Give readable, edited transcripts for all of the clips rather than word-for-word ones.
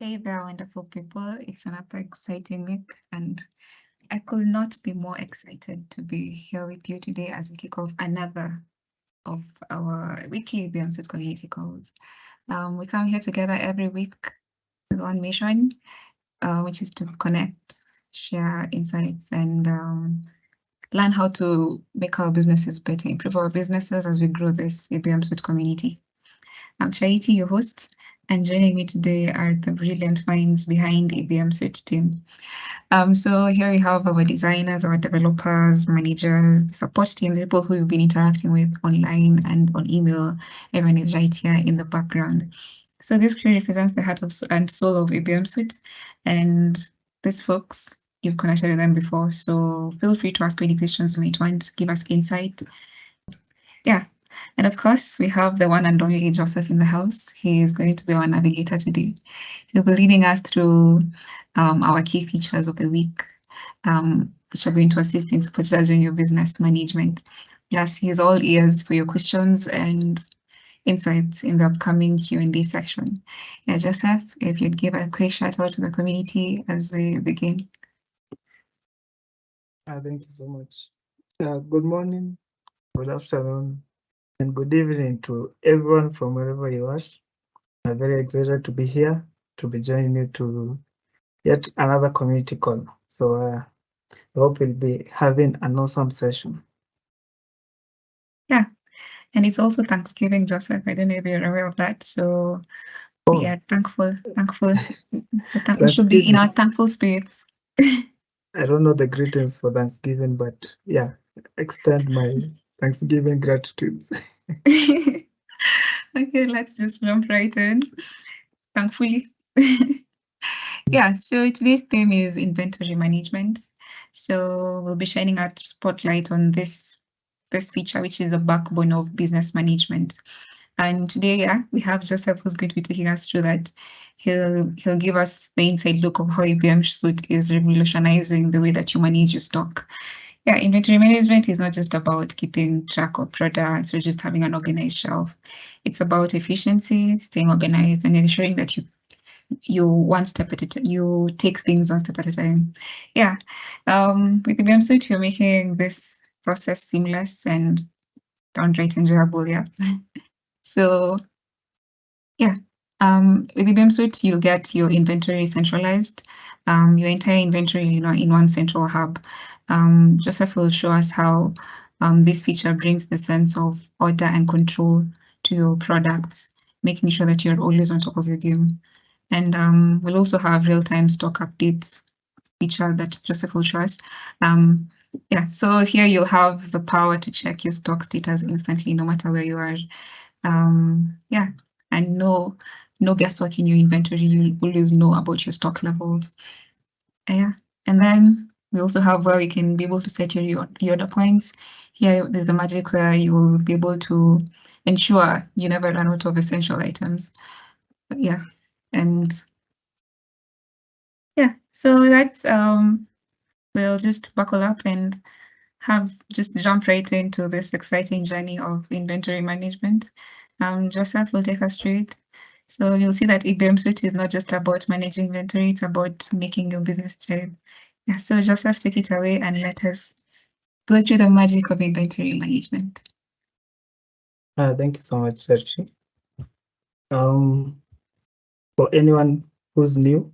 Hey there, wonderful people. It's another exciting week, and I could not be more excited to be here with you today as we kick off another of our weekly EBM Suite Community Calls. We come here together every week with one mission, which is to connect, share insights, and learn how to make our businesses better, improve our businesses as we grow this EBM Suite community. I'm Charity, your host, and joining me today are the brilliant minds behind EBM Suite team. So here we have our designers, our developers, managers, the support team, the people who we've been interacting with online and on email. Everyone is right here in the background. So this crew represents the heart and soul of EBM Suite, and these folks, you've connected with them before, so feel free to ask any questions you might want, give us insight. Yeah. And of course, we have the one and only Joseph in the house. He is going to be our navigator today. He'll be leading us through our key features of the week, which are going to assist in supercharging your business management. Plus, he is all ears for your questions and insights in the upcoming Q&A section. Yeah, Joseph, if you'd give a quick shout out to the community as we begin. Thank you so much. Good morning, good afternoon, and good evening to everyone from wherever you are. I'm very excited to be here, to be joining you to yet another community call. So I hope we'll be having an awesome session. Yeah, and it's also Thanksgiving, Joseph. I don't know if you're aware of that. So we are thankful. We should be in our thankful spirits. I don't know the greetings for Thanksgiving, but yeah, extend my Thanksgiving gratitudes. Okay, let's just jump right in. Thankfully. Yeah, so today's theme is inventory management. So we'll be shining a spotlight on this feature, which is a backbone of business management. And today, yeah, we have Joseph who's going to be taking us through that. He'll give us the inside look of how EBM Suite is revolutionizing the way that you manage your stock. Yeah, inventory management is not just about keeping track of products or just having an organized shelf. It's about efficiency, staying organized, and ensuring that you one step at a time. You take things one step at a time. Yeah, with EBM Suite, you're making this process seamless and downright enjoyable. Yeah. So yeah, with EBM Suite, you'll get your inventory centralized, your entire inventory, in one central hub. Joseph will show us how this feature brings the sense of order and control to your products, making sure that you're always on top of your game. And we'll also have real-time stock updates feature that Joseph will show us. Yeah, so here you'll have the power to check your stock status instantly, no matter where you are. Yeah, and no guesswork in your inventory. You'll always know about your stock levels. Yeah, and then we also have where you can be able to set your order points. Here, there's the magic where you'll be able to ensure you never run out of essential items. But yeah, and yeah, so let's we'll just buckle up and just jump right into this exciting journey of inventory management. Joseph will take us through it. So you'll see that EBM Suite is not just about managing inventory, it's about making your business thrive. Yeah, so Joseph, take it away and let us go through the magic of inventory management. Thank you so much, Sergi. For anyone who's new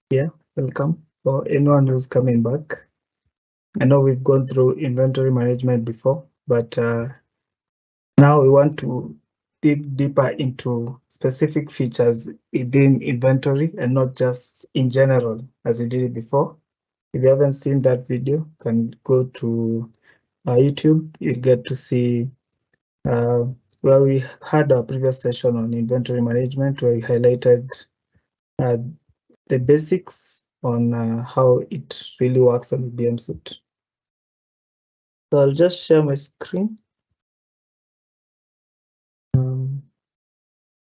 here, welcome. For anyone who's coming back, I know we've gone through inventory management before, but now we want to dig deeper into specific features within inventory and not just in general as we did it before. If you haven't seen that video, you can go to YouTube. You'll get to see where we had our previous session on inventory management, where we highlighted the basics on how it really works on EBM Suite. So I'll just share my screen.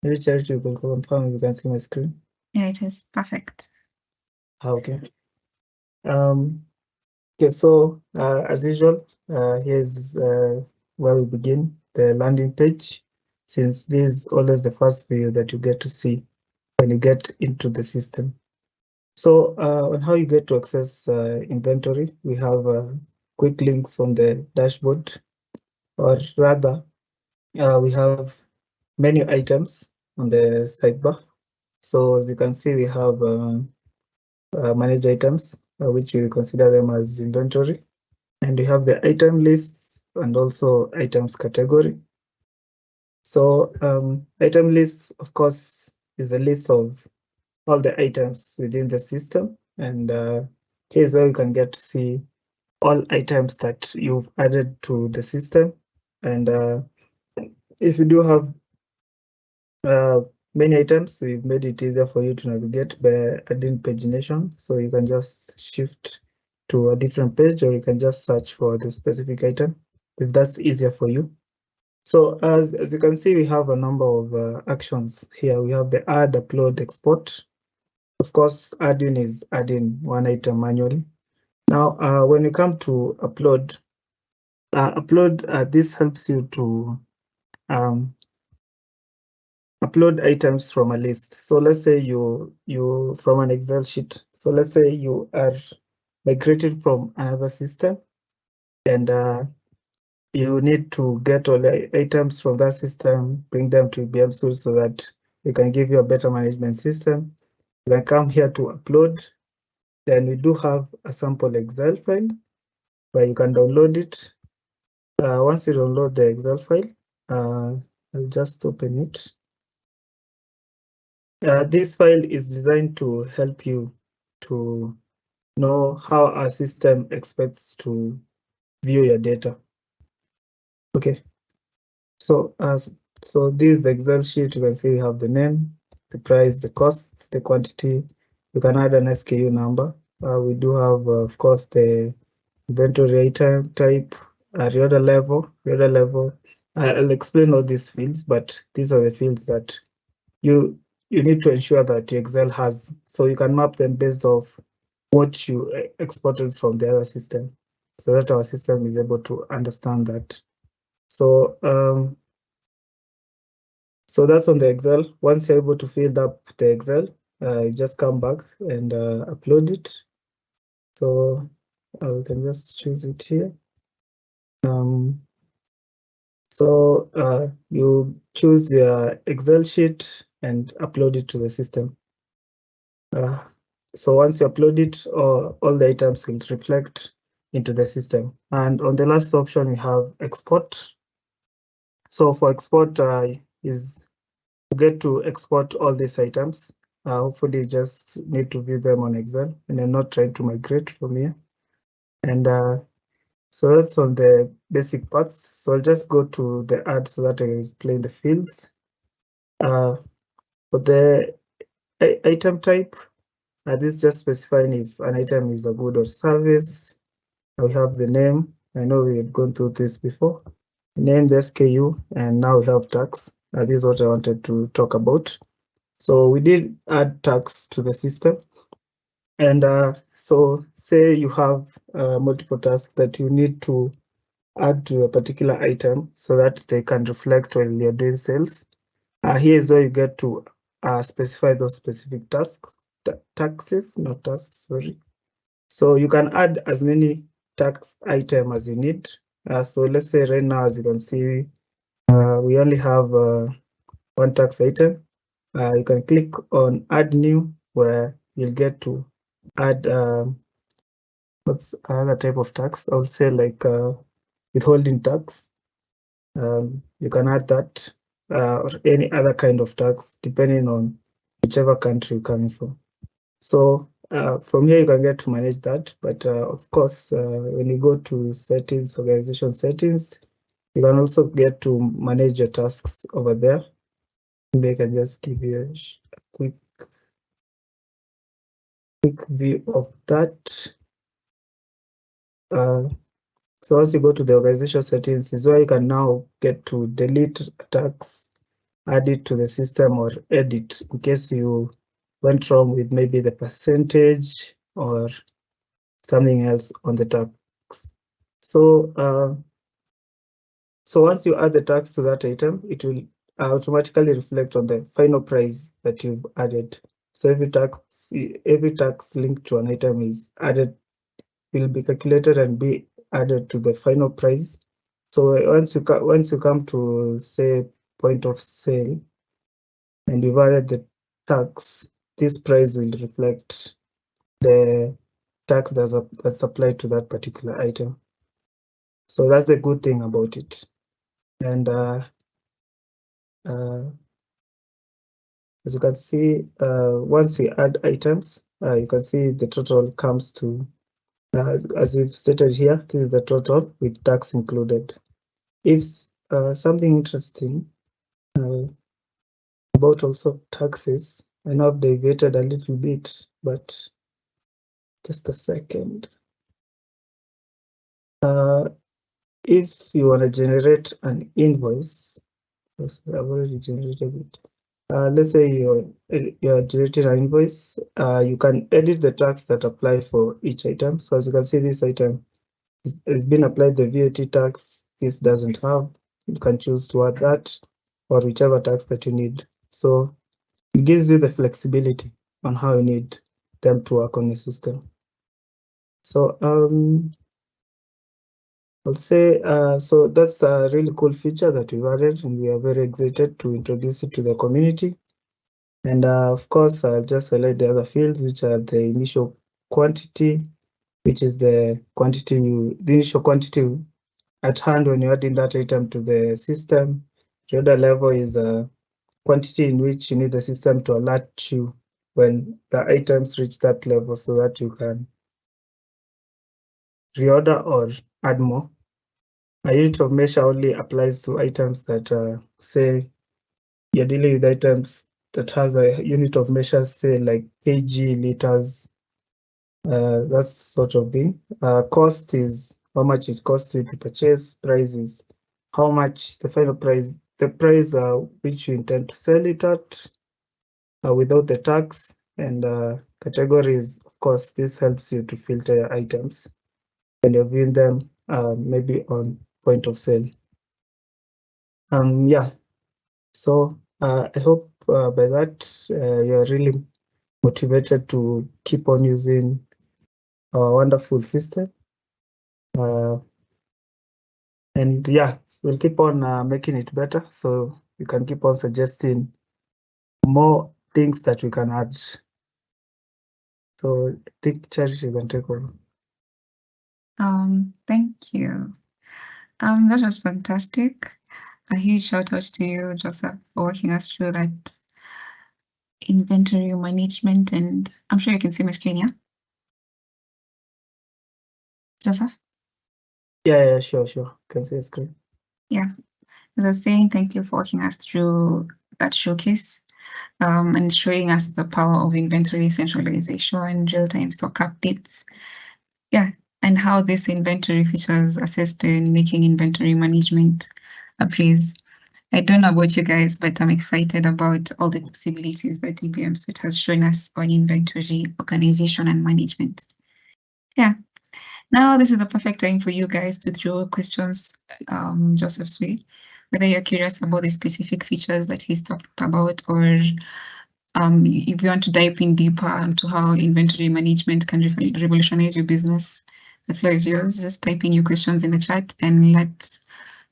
Maybe Charity will confirm if you can see my screen. Yeah, it is perfect. Okay. Okay, so as usual, here's where we begin, the landing page, since this is always the first video that you get to see. when you get into the system. So on how you get to access inventory, we have quick links on the dashboard, or rather, we have menu items on the sidebar. So as you can see, we have manage items, which we consider them as inventory. And we have the item lists and also items category. So item list, of course, is a list of all the items within the system. And here's where you can get to see all items that you've added to the system. And if you do have many items, we've made it easier for you to navigate by adding pagination. So you can just shift to a different page, or you can just search for the specific item if that's easier for you. So as you can see, we have a number of actions here. We have the add, upload, export. Of course, adding is adding one item manually. Now, when you come to upload, this helps you to upload items from a list. So let's say you from an Excel sheet. So let's say you are migrated from another system, and you need to get all the items from that system, bring them to EBM Suite so that we can give you a better management system. You can come here to upload. Then we do have a sample Excel file where you can download it. Once you download the Excel file, I'll just open it. This file is designed to help you to know how our system expects to view your data. Okay, so so this is the Excel sheet. You can see we have the name, the price, the cost, the quantity. You can add an SKU number. We do have, of course, the inventory item type, reorder level. I'll explain all these fields, but these are the fields that you need to ensure that Excel has, so you can map them based off what you exported from the other system, so that our system is able to understand that. So so that's on the Excel. Once you're able to fill up the Excel, you just come back and upload it. So we can just choose it here. So you choose your Excel sheet and upload it to the system. So once you upload it, all the items will reflect into the system. And on the last option, we have export. So for export is you get to export all these items. Hopefully you just need to view them on Excel and you're not trying to migrate from here. And so that's on the basic parts. So I'll just go to the add so that I can explain the fields. For the item type, this is just specifying if an item is a good or service. We have the name. I know we had gone through this before. Name, the SKU, and now we have tax. This is what I wanted to talk about. So we did add tax to the system. And so say you have multiple tasks that you need to add to a particular item so that they can reflect when you're doing sales. Here is where you get to specify those specific tasks, taxes, not tasks, sorry. So you can add as many tax item as you need. So let's say right now, as you can see, we only have one tax item. You can click on add new, where you'll get to add what's another type of tax. I'll say like withholding tax. You can add that or any other kind of tax depending on whichever country you're coming from. So from here you can get to manage that, but of course when you go to settings, organization settings, you can also get to manage your tasks over there. Maybe I can just give you a quick view of that. So as you go to the organization settings is where you can now get to delete tax, add it to the system, or edit in case you went wrong with maybe the percentage or something else on the tax. So so once you add the tax to that item, it will automatically reflect on the final price that you've added. So every tax linked to an item is added, will be calculated and be added to the final price. So once you come to, say, point of sale, and you've added the tax, this price will reflect the tax that's applied to that particular item. So that's the good thing about it. And as you can see, once we add items, you can see the total comes to, as we've stated here, this is the total with tax included. If something interesting about also taxes, I know I've deviated a little bit, but just a second. If you want to generate an invoice, I've already generated it. Let's say you're generating an invoice. You can edit the tax that apply for each item. So as you can see, this item has been applied the VAT tax. This doesn't have. You can choose to add that or whichever tax that you need. So it gives you the flexibility on how you need them to work on the system. So I'll say, so that's a really cool feature that we've added, and we are very excited to introduce it to the community. And of course, I'll just highlight the other fields, which are the initial quantity, which is the initial quantity at hand when you're adding that item to the system. The other level is a quantity in which you need the system to alert you when the items reach that level so that you can reorder or add more. A unit of measure only applies to items that, say, you're dealing with items that has a unit of measure, say like kg, liters, that sort of thing. Cost is how much it costs you to purchase. Price is how much the final price, the price which you intend to sell it at without the tax. And categories, of course, this helps you to filter your items when you're viewing them, maybe on point of sale. Yeah, so I hope by that you're really motivated to keep on using our wonderful system. And yeah, we'll keep on making it better, so you can keep on suggesting more things that we can add. So I think Charity, you can take over. Thank you. That was fantastic. A huge shout out to you, Joseph, for walking us through that inventory management. And I'm sure you can see my screen, yeah? Joseph? Yeah, sure. Can see the screen. Yeah. As I was saying, thank you for walking us through that showcase and showing us the power of inventory centralization, real-time stock updates. Yeah, and how this inventory features assist in making inventory management a breeze. I don't know about you guys, but I'm excited about all the possibilities that EBM Suite has shown us on inventory organization and management. Yeah. Now this is the perfect time for you guys to throw questions Joseph's way, whether you're curious about the specific features that he's talked about, or if you want to dive in deeper into how inventory management can revolutionize your business. The floor is yours. Just type in your questions in the chat and let's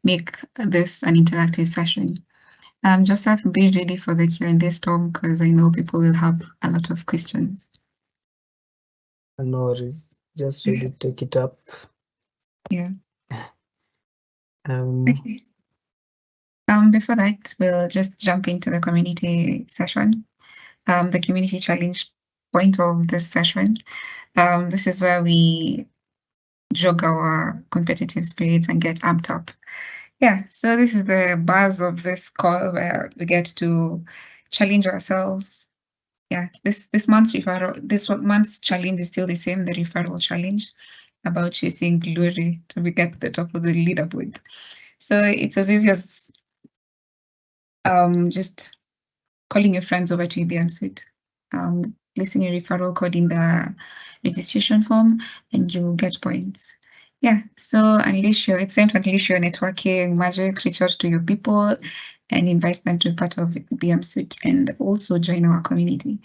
make this an interactive session. Joseph, be ready for the Q&A storm because I know people will have a lot of questions. No worries. Just ready to take it up. Yeah. Okay. Before that, we'll just jump into the community session. The community challenge point of this session. This is where we jog our competitive spirits and get amped up. Yeah, so this is the buzz of this call where we get to challenge ourselves. Yeah, this month's challenge is still the same, the referral challenge, about chasing glory to be at the top of the leaderboard. So it's as easy as just calling your friends over to EBM Suite, placing your referral code in the registration form, and you'll get points. Yeah, so it's time to unleash your networking magic, reach out to your people, and invite them to be part of EBM Suite and also join our community.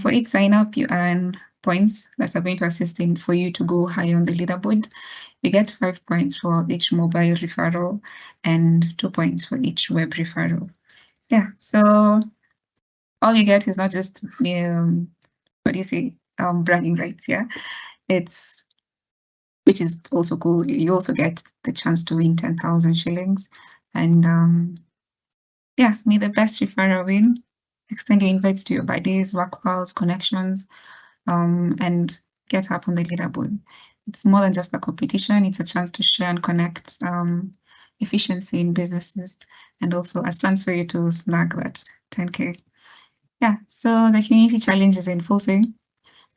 For each sign up, you earn points that are going to assist in for you to go higher on the leaderboard. You get 5 points for each mobile referral and 2 points for each web referral. Yeah, so all you get is not just what do you say, bragging rights. Yeah, it's, which is also cool. You also get the chance to win 10,000 shillings, and yeah, may the best referrer win. Extend your invites to your buddies, work pals, connections, and get up on the leaderboard. It's more than just a competition. It's a chance to share and connect efficiency in businesses, and also a chance for you to snag that 10K. Yeah, so the community challenge is in full swing,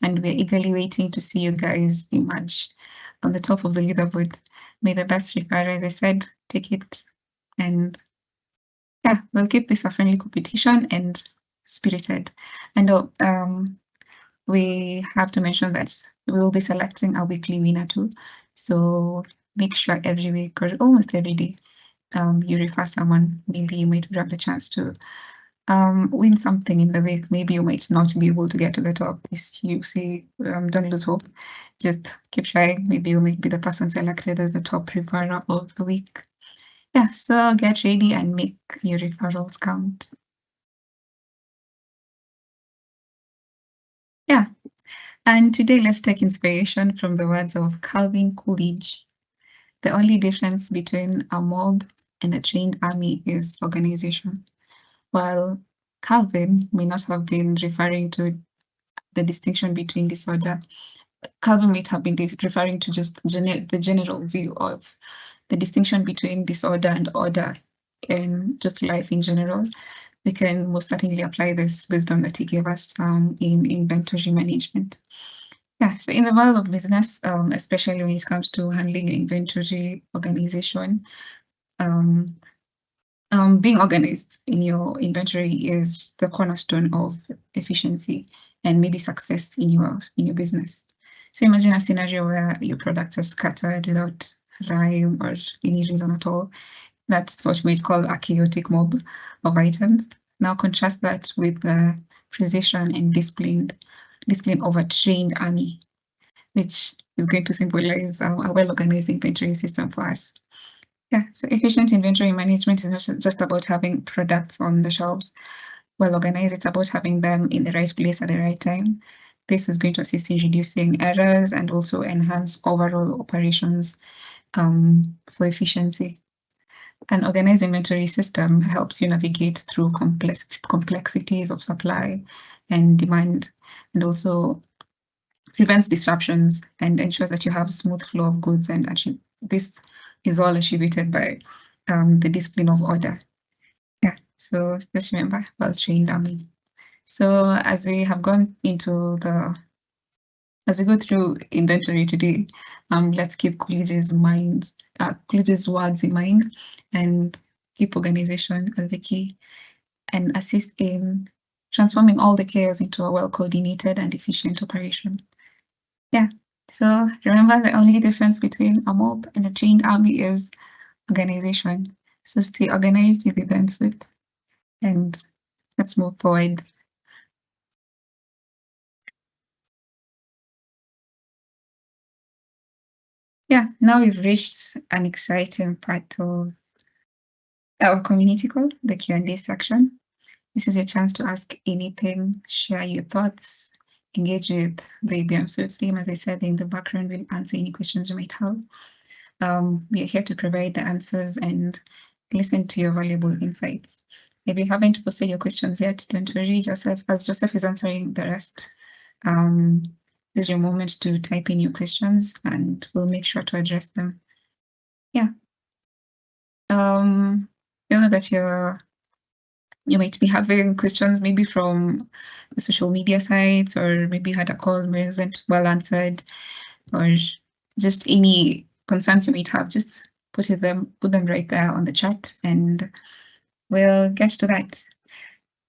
and we're eagerly waiting to see you guys emerge on the top of the leaderboard. May the best referrer, as I said, take it. And yeah, we'll keep this a friendly competition and spirited. And we have to mention that we will be selecting a weekly winner too. So make sure every week or almost every day you refer someone. Maybe you might grab the chance to win something in the week. Maybe you might not be able to get to the top. You see, don't lose hope. Just keep trying. Maybe you might be the person selected as the top referrer of the week. Yeah, so get ready and make your referrals count. Yeah, and today let's take inspiration from the words of Calvin Coolidge. The only difference between a mob and a trained army is organization. While Calvin may not have been referring to the distinction between disorder, Calvin might have been referring to just the general view of the distinction between disorder and order in just life in general. We can most certainly apply this wisdom that he gave us in inventory management. Yeah, so in the world of business, especially when it comes to handling inventory organization, being organized in your inventory is the cornerstone of efficiency and maybe success in your business. So imagine a scenario where your products are scattered without rhyme or any reason at all. That's what we might call a chaotic mob of items. Now contrast that with the precision and discipline of a trained army, which is going to symbolize a well-organized inventory system for us. Yeah, so efficient inventory management is not just about having products on the shelves well organized, it's about having them in the right place at the right time. This is going to assist in reducing errors and also enhance overall operations for efficiency. An organized inventory system helps you navigate through complexities of supply and demand, and also prevents disruptions and ensures that you have a smooth flow of goods. And actually, this is all attributed by the discipline of order. Yeah, so just remember, well-trained army. So as we have gone into as we go through inventory today, let's keep Coolidge's words in mind and keep organization as the key and assist in transforming all the chaos into a well-coordinated and efficient operation. Yeah, so remember, the only difference between a mob and a trained army is organization. So stay organized with EBM Suite, and let's move forward. Yeah, now we've reached an exciting part of our community call, the Q&A section. This is your chance to ask anything, share your thoughts, engage with the EBM Suite team. As I said, in the background, we'll answer any questions you might have. We are here to provide the answers and listen to your valuable insights. If you haven't posted your questions yet, don't worry, Joseph, as Joseph is answering the rest. This is your moment to type in your questions and we'll make sure to address them. Yeah. You know that you might be having questions maybe from the social media sites, or maybe you had a call where it wasn't well answered, or just any concerns you might have, just put them right there on the chat and we'll get to that.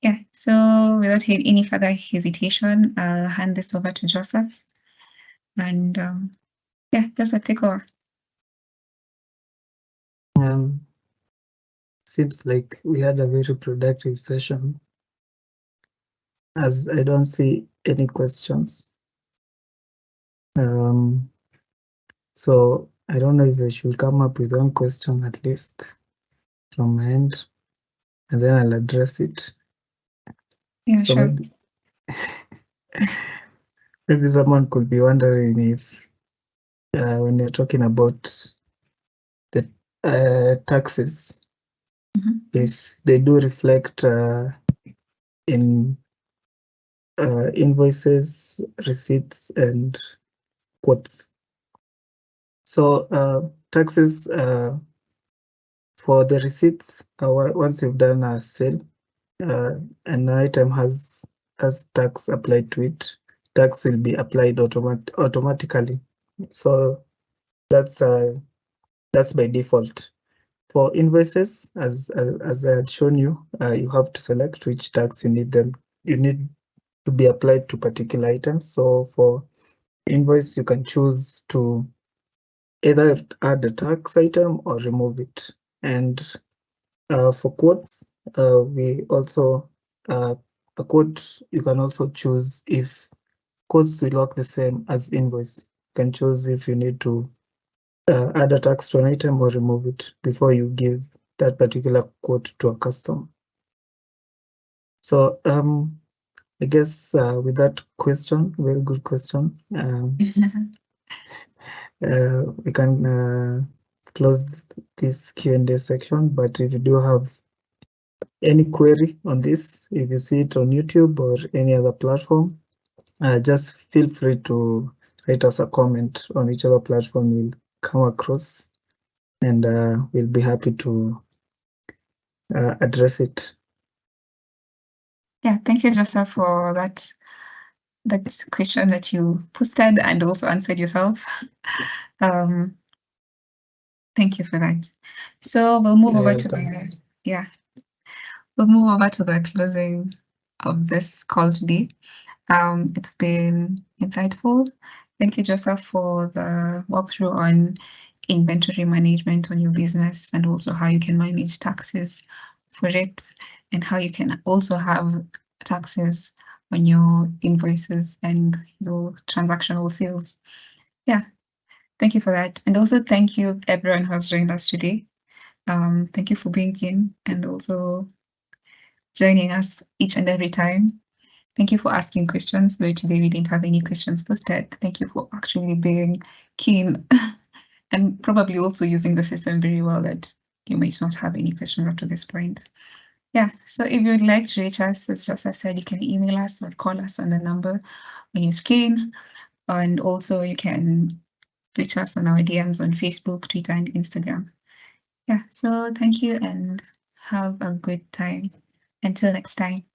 Yeah, so without any further hesitation, I'll hand this over to Joseph. And yeah, Joseph, take over. seems like we had a very productive session, as I don't see any questions. So I don't know if I should come up with one question at least from my end, and then I'll address it. Yeah, So sure. maybe someone could be wondering if when you're talking about the taxes, if they do reflect in invoices, receipts, and quotes. So taxes for the receipts, once you've done a sale, an item has tax applied to it, tax will be applied automatically. So that's by default. For invoices, as I had shown you, you have to select which tax you need to be applied to particular items. So for invoice, you can choose to either add the tax item or remove it. And for quotes, we also a quote, you can also choose if quotes will work the same as invoice. You can choose if you need to add a tax to an item or remove it before you give that particular quote to a customer. So I guess with that question, very good question, we can close this Q&A section. But if you do have any query on this, if you see it on YouTube or any other platform, just feel free to write us a comment on whichever platform you'll come across, and we'll be happy to address it. Yeah, thank you, Joseph, for that question that you posted and also answered yourself. Thank you for that. So we'll move over to we'll move over to the closing of this call today. It's been insightful. Thank you, Joseph, for the walkthrough on inventory management on your business, and also how you can manage taxes for it, and how you can also have taxes on your invoices and your transactional sales. Yeah, thank you for that. And also thank you everyone who has joined us today. Thank you for being in and also joining us each and every time. Thank you for asking questions, though today we didn't have any questions posted. Thank you for actually being keen and probably also using the system very well, that you might not have any questions up to this point. Yeah, so if you'd like to reach us, as Joseph said, you can email us or call us on the number on your screen. And also you can reach us on our DMs on Facebook, Twitter, and Instagram. Yeah, so thank you and have a good time. Until next time.